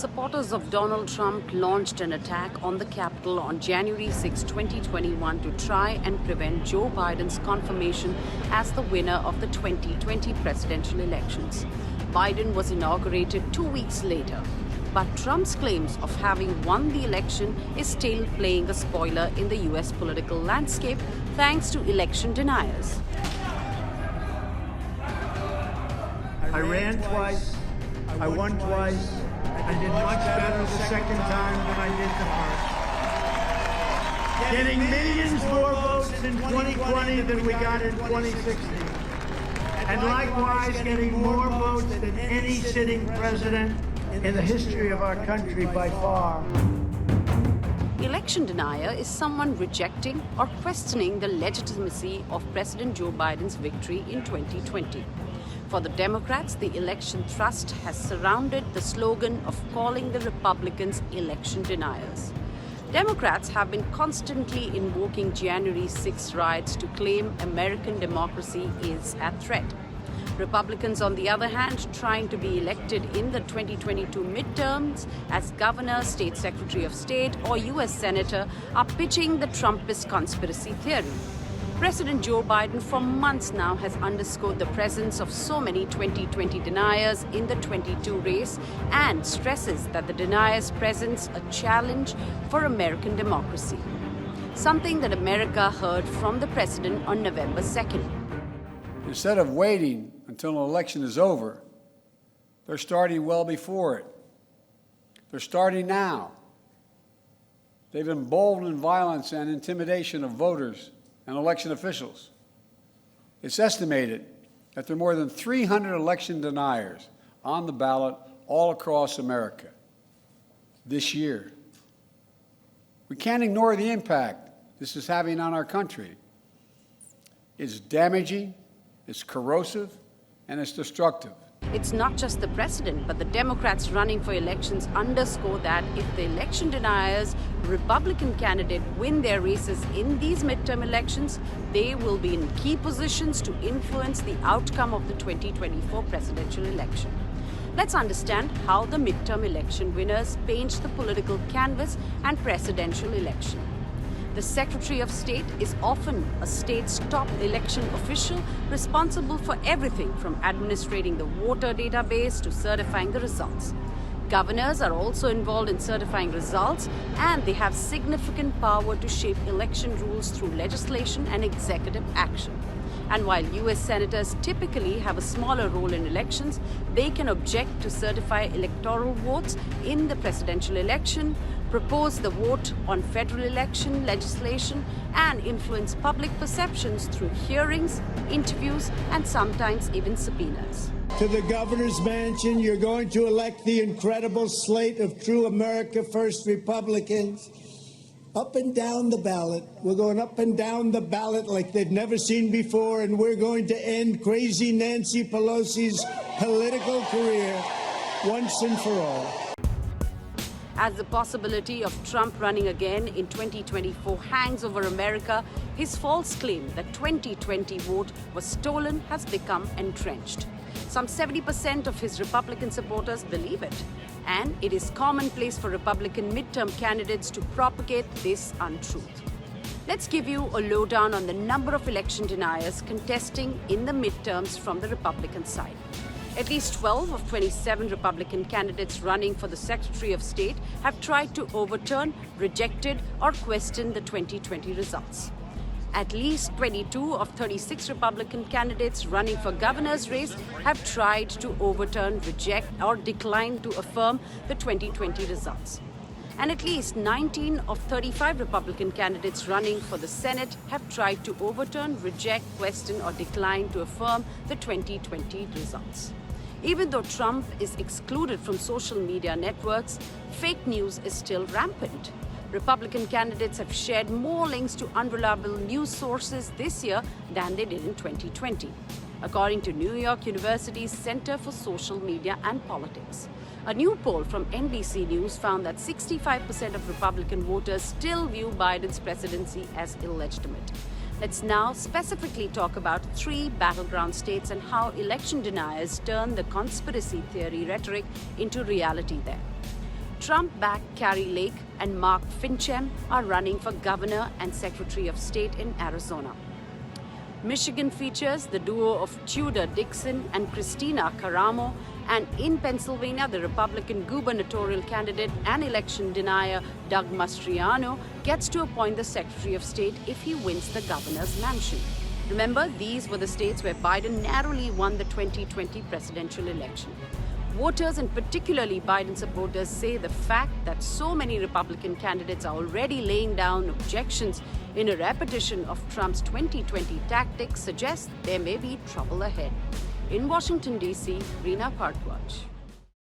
supporters of Donald Trump launched an attack on the Capitol on January 6, 2021 to try and prevent Joe Biden's confirmation as the winner of the 2020 presidential elections. Biden was inaugurated 2 weeks later, but Trump's claims of having won the election is still playing a spoiler in the U.S. political landscape thanks to election deniers. I ran twice, I won twice, I did much better the second time than I did the first. Getting millions more votes in 2020 than we got in 2016. And likewise, getting more votes than any sitting president in the history of our country by far. Election denier is someone rejecting or questioning the legitimacy of President Joe Biden's victory in 2020. For the Democrats, the election thrust has surrounded the slogan of calling the Republicans election deniers. Democrats have been constantly invoking January 6 riots to claim American democracy is at threat. Republicans, on the other hand, trying to be elected in the 2022 midterms as governor, state secretary of state, or U.S. senator, are pitching the Trumpist conspiracy theory. President Joe Biden for months now has underscored the presence of so many 2020 deniers in the 22 race and stresses that the deniers presents a challenge for American democracy. Something that America heard from the president on November 2nd. Instead of waiting until an election is over, they're starting well before it. They're starting now. They've emboldened violence and intimidation of voters and election officials. It's estimated that there are more than 300 election deniers on the ballot all across America this year. We can't ignore the impact this is having on our country. It's damaging, it's corrosive, and it's destructive. It's not just the president, but the Democrats running for elections underscore that if the election deniers, Republican candidate, win their races in these midterm elections, they will be in key positions to influence the outcome of the 2024 presidential election. Let's understand how the midterm election winners paint the political canvas and presidential election. The Secretary of State is often a state's top election official responsible for everything from administrating the voter database to certifying the results. Governors are also involved in certifying results, and they have significant power to shape election rules through legislation and executive action. And while U.S. senators typically have a smaller role in elections, they can object to certify electoral votes in the presidential election, propose the vote on federal election legislation, and influence public perceptions through hearings, interviews, and sometimes even subpoenas. To the governor's mansion, you're going to elect the incredible slate of true America First Republicans. Up and down the ballot. We're going up and down the ballot like they've never seen before, and we're going to end crazy Nancy Pelosi's political career once and for all. As the possibility of Trump running again in 2024 hangs over America, his false claim that 2020 vote was stolen has become entrenched. Some 70% of his Republican supporters believe it, and it is commonplace for Republican midterm candidates to propagate this untruth. Let's give you a lowdown on the number of election deniers contesting in the midterms from the Republican side. At least 12 of 27 Republican candidates running for the Secretary of State have tried to overturn, rejected, or question the 2020 results. At least 22 of 36 Republican candidates running for governor's race have tried to overturn, reject, or decline to affirm the 2020 results. And at least 19 of 35 Republican candidates running for the Senate have tried to overturn, reject, question, or decline to affirm the 2020 results. Even though Trump is excluded from social media networks, fake news is still rampant. Republican candidates have shared more links to unreliable news sources this year than they did in 2020, according to New York University's Center for Social Media and Politics. A new poll from NBC News found that 65% of Republican voters still view Biden's presidency as illegitimate. Let's now specifically talk about 3 battleground states and how election deniers turn the conspiracy theory rhetoric into reality there. Trump-backed Carrie Lake and Mark Finchem are running for governor and secretary of state in Arizona. Michigan features the duo of Tudor Dixon and Christina Caramo, and in Pennsylvania, the Republican gubernatorial candidate and election denier Doug Mastriano gets to appoint the Secretary of State if he wins the governor's mansion. Remember, these were the states where Biden narrowly won the 2020 presidential election. Voters, and particularly Biden supporters, say the fact that so many Republican candidates are already laying down objections in a repetition of Trump's 2020 tactics suggests there may be trouble ahead. In Washington, D.C., Reena Bharadwaj.